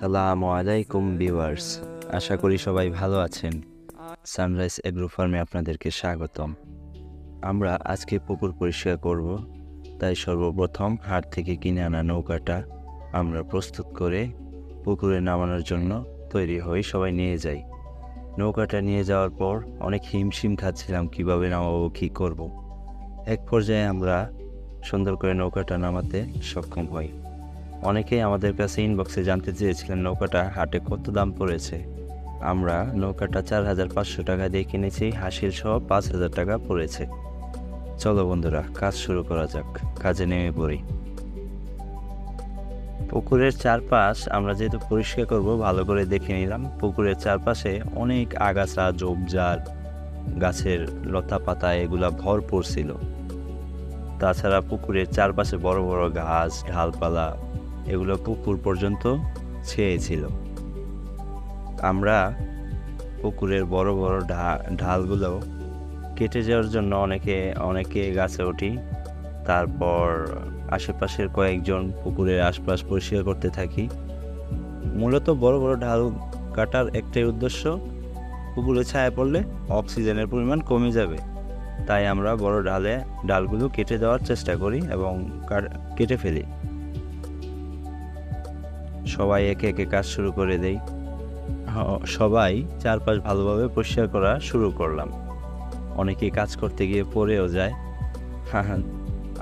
আসসালামু আলাইকুম ভিউয়ার্স, আশা করি সবাই ভালো আছেন। সানরাইজ এগ্রো ফার্মে আপনাদেরকে স্বাগতম। আমরা আজকে পুকুর পরিষ্কার করব, তাই সর্বপ্রথম হাট থেকে কিনে আনা নৌকাটা আমরা প্রস্তুত করে পুকুরে নামানোর জন্য তৈরি হয়ে সবাই নিয়ে যাই। নৌকাটা নিয়ে যাওয়ার পর অনেক হিমশিম খাচ্ছিলাম কিভাবে নামাবো, কী করব। এক পর্যায়ে আমরা সুন্দর করে নৌকাটা নামাতে সক্ষম হই। অনেকেই আমাদের কাছে ইনবক্সে জানতে চেয়েছিলেন নৌকাটা হাটে কত দাম পড়েছে। আমরা নৌকাটা 4,500 টাকা দিয়ে কিনেছি, হাসিল সহ 5,000 টাকা পড়েছে। চলো বন্ধুরা, কাজ শুরু করা যাক, কাজে নেমে পড়ি। পুকুরের চারপাশ আমরা যেহেতু পরিষ্কার করব, ভালো করে দেখে নিলাম। পুকুরের চারপাশে অনেক আগাছা, ঝোপঝাড়, গাছের লতা পাতা এগুলা ভরপুর ছিল। তাছাড়া পুকুরের চারপাশে বড় বড় ঘাস, ঢালপালা এগুলো পুকুর পর্যন্ত ছেয়েছিল। আমরা পুকুরের বড় বড় ঢালগুলো কেটে যাওয়ার জন্য অনেকে গাছে উঠি। তারপর আশেপাশের কয়েকজন পুকুরের আশপাশ পরিষ্কার করতে থাকি। মূলত বড় বড় ঢাল কাটার একটাই উদ্দেশ্য, পুকুরে ছায়া পড়লে অক্সিজেনের পরিমাণ কমে যাবে। তাই আমরা বড় ডালগুলো কেটে দেওয়ার চেষ্টা করি এবং কেটে ফেলি। সবাই একে একে কাজ শুরু করে দেই। সবাই চারপাশ ভালোভাবে পরিষ্কার করা শুরু করলাম। অনেকেই কাজ করতে গিয়ে পড়েও যায়।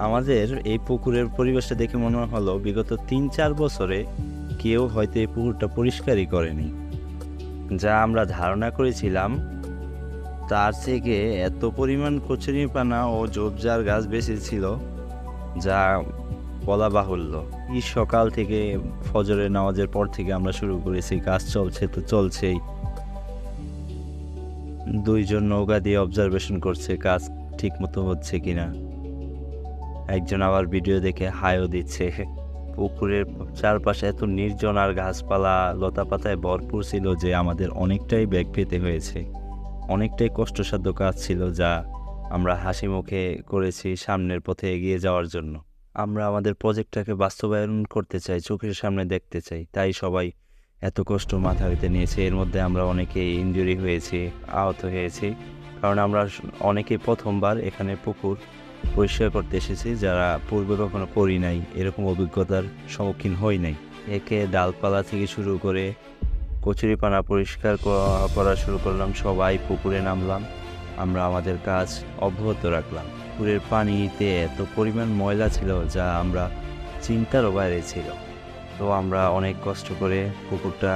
আমাদের এই পুকুরের পরিবেশটা দেখে মনে হলো বিগত 3-4 বছরে কেউ হয়তো এই পুকুরটা পরিষ্কারই করেনি। যা আমরা ধারণা করেছিলাম তার থেকে এত পরিমাণ কচুরিপানা ও ঝোপঝাড় গাছ বেশি ছিল, যা বলা বাহুল্য। এই সকাল থেকে ফজরের নামাজের পর থেকে আমরা শুরু করেছি, কাজ চলছে তো চলছেই। দুইজন নৌকা দিয়ে অবজারভেশন করছে কাজ ঠিক মতো হচ্ছে কিনা। একজন আবার ভিডিও দেখে হাইও দিচ্ছে। পুকুরের চারপাশে এত নির্জন আর গাছপালা লতা পাতায় ভরপুর ছিল যে আমাদের অনেকটাই ব্যাগ পেতে হয়েছে। অনেকটাই কষ্টসাধ্য কাজ ছিল, যা আমরা হাসি মুখে করেছি সামনের পথে এগিয়ে যাওয়ার জন্য। আমরা আমাদের প্রজেক্টটাকে বাস্তবায়ন করতে চাই, চোখের সামনে দেখতে চাই, তাই সবাই এত কষ্ট মাথাতে নিয়েছে। এর মধ্যে আমরা অনেকেই ইনজুরি হয়েছি, আহত হয়েছি, কারণ আমরা অনেকেই প্রথমবার এখানে পুকুর পরিষ্কার করতে এসেছি, যারা পূর্বে কখনো করি নাই, এরকম অভিজ্ঞতার সম্মুখীন হই নাই। একে ডালপালা থেকে শুরু করে কচুরিপানা পরিষ্কার করা শুরু করলাম। সবাই পুকুরে নামলাম, আমরা আমাদের কাজ অব্যাহত রাখলাম। পুকুরের পানিতে এত পরিমাণ ময়লা ছিল যা আমরা চিন্তারও বাইরে ছিল। তো আমরা অনেক কষ্ট করে পুকুরটা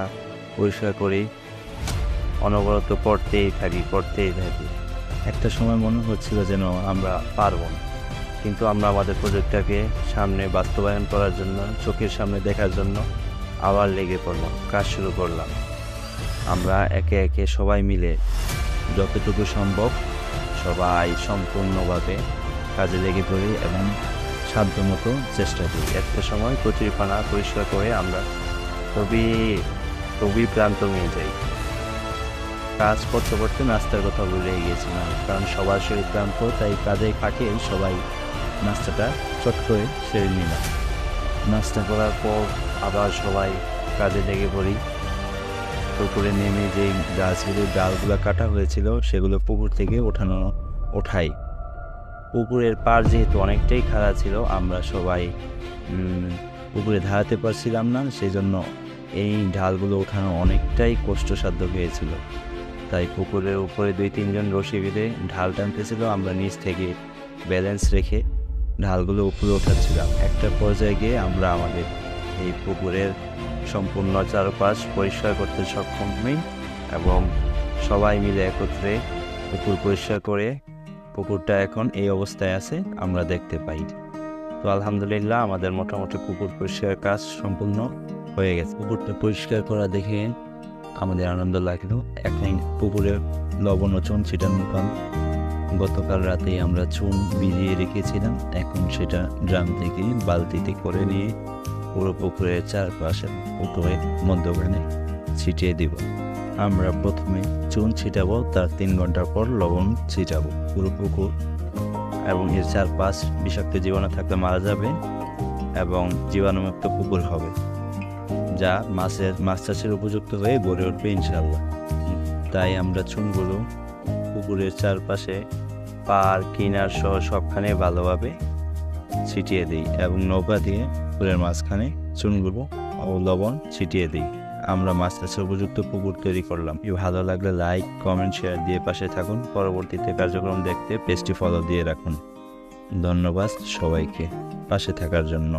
পরিষ্কার করি, অনবরত করতেই থাকি। একটা সময় মনে হচ্ছিল যেন আমরা পারবো না, কিন্তু আমরা আমাদের প্রজেক্টটাকে সামনে বাস্তবায়ন করার জন্য, চোখের সামনে দেখার জন্য আবার লেগে পড়লাম, কাজ শুরু করলাম। আমরা একে একে সবাই মিলে যতটুকু সম্ভব সবাই সম্পূর্ণভাবে কাজে লেগে পড়ি এবং সাধ্যমতো চেষ্টা করি। একটা সময় কচুরিপানা পরিষ্কার করে আমরা খুবই ক্লান্ত হয়ে যাই। কাজ করতে করতে নাস্তার কথা ভুলে গিয়েছিলাম, কারণ সবার শরীর ক্লান্ত, তাই কাজে ফাঁকে সবাই নাস্তাটা চট করে সেরে নিলাম। নাস্তা করার পর আবার সবাই কাজে লেগে পড়ি। পুকুরে নেমে যে গাছগুলোর ডালগুলো কাটা হয়েছিল সেগুলো পুকুর থেকে ওঠাই। পুকুরের পাড় যেহেতু অনেকটাই খাড়া ছিল, আমরা সবাই পুকুরে দাঁড়াতে পারছিলাম না, সেই জন্য এই ঢালগুলো ওঠানো অনেকটাই কষ্টসাধ্য হয়েছিল। তাই পুকুরের উপরে 2-3 জন রশি বেঁধে ঢাল টানতেছিল, আমরা নিচ থেকে ব্যালেন্স রেখে ঢালগুলো উপরে ওঠাচ্ছিলাম। একটা পর্যায়ে গিয়ে আমরা আমাদের এই পুকুরের সম্পূর্ণ চারপাশ পরিষ্কার করতে সক্ষম হই এবং সবাই মিলে একত্রে পুকুর পরিষ্কার করে পুকুরটা এখন এই অবস্থায় আছে আমরা দেখতে পাই। তো আলহামদুলিল্লাহ, আমাদের মোটামুটি পুকুর পরিষ্কার কাজ সম্পূর্ণ হয়ে গেছে। পুকুরটা পরিষ্কার করা দেখে আমাদের আনন্দ লাগলো। এখন পুকুরে লবণ ও চুন ছিটানো পান। গতকাল রাতেই আমরা চুন ভিজিয়ে রেখেছিলাম, এখন সেটা ড্রাম থেকে বালতিতে করে নিয়ে পুরো পুকুরের চারপাশে পুকুরের মধ্যখানে ছিটিয়ে দিব। আমরা প্রথমে চুন ছিটাবো, তার 3 ঘন্টা পর লবণ ছিটাবো পুরো পুকুর, এবং এর চারপাশ বিষাক্ত জীবাণু থাকলে মারা যাবে এবং জীবাণুমুক্ত পুকুর হবে। যা মাছ চাষের উপযুক্ত হয়ে গড়ে উঠবে ইনশাল্লাহ। তাই আমরা চুনগুলো পুকুরের চারপাশে পার কিনার সহ সবখানে ভালোভাবে ছিটিয়ে দিই এবং নৌকা দিয়ে পুকুরের মাঝখানে চুনগুলো ও লবণ ছিটিয়ে দিই। আমরা মাছ চাষের উপযুক্ত পুকুর তৈরি করলাম। ভালো লাগলে লাইক, কমেন্ট, শেয়ার দিয়ে পাশে থাকুন। পরবর্তীতে কার্যক্রম দেখতে পেজটি ফলো দিয়ে রাখুন। ধন্যবাদ সবাইকে পাশে থাকার জন্য।